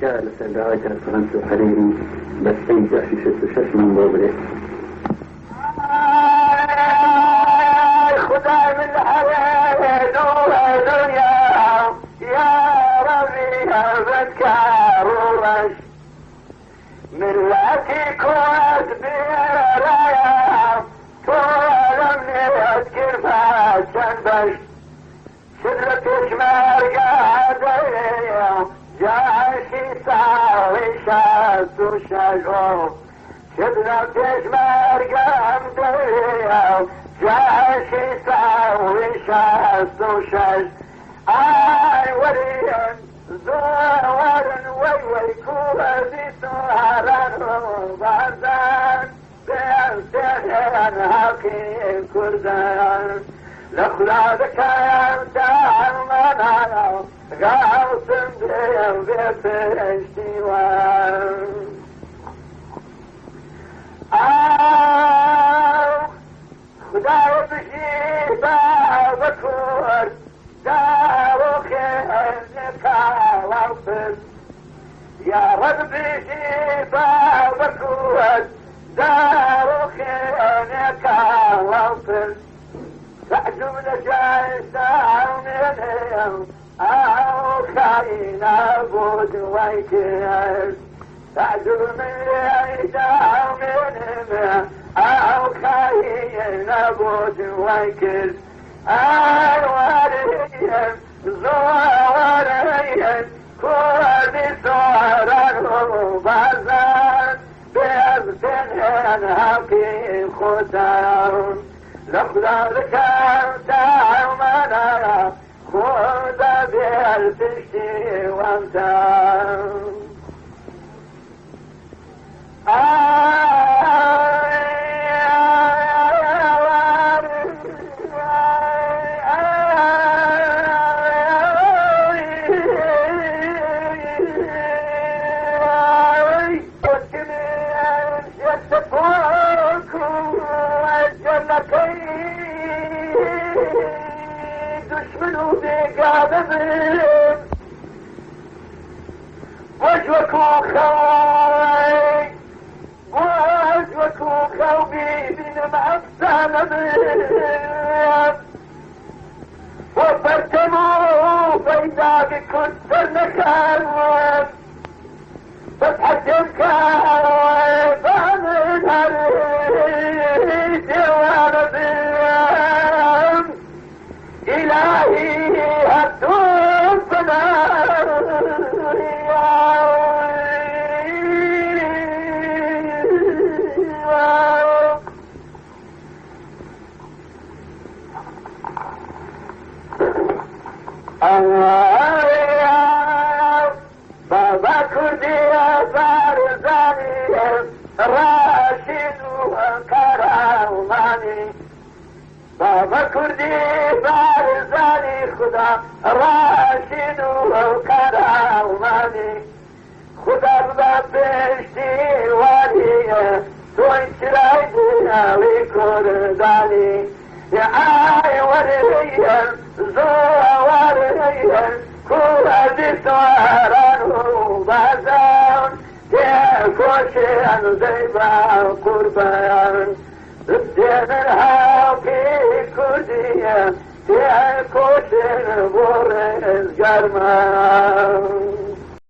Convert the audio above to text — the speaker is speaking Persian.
كان سندعاك فرنسا وحريري بس تنجح في شش من ضبري خدا من الحياة دنيا يا ربي بذكر ورش من وقتي كنت برايا طول من اذكر فاشن بش شدلتش مرقادة جاشي ساوي شاس وشجو شدلتش مرقادة جاشي ساوي شاس وشج اي وريان زوارن وي كوزي سهران وبعدان بيرتهن هاكي كردان لخلادك يمتعن منايا غاوسن بيت اشتوان خدا بشيبا بكور داروك نكاوفر يا ربي جيبا بكور داروك نكاوفر تعجب لجايسة منهم أو خاين أبود ويكر تعجب من ليسة منهم أو خاين أبود ويكر أوليهم زواريهم كل سوارا وبازان بيبتنهن هاكي خدام لخلالك تعمنا خذ بالتشتي وامتان دشمنو بقادمين وجهك وخوي وجهك وخوي بين معسلمين وفرتموا بيداك كنت نخاوي فتحجمك ويبان هريد ونبيم إلهي هدوم بابا كردي بارزاني راشد وكراماني بابا كردي بارزاني خدا راشد وكراماني خدا ببشتي ولي توين شرايدي علي كرداني يا آي ولي زواري كل هذه سواران وبازان تيكوشي زيبا قربان الدين الهاوكي كردية تيكوشي بورز جرمان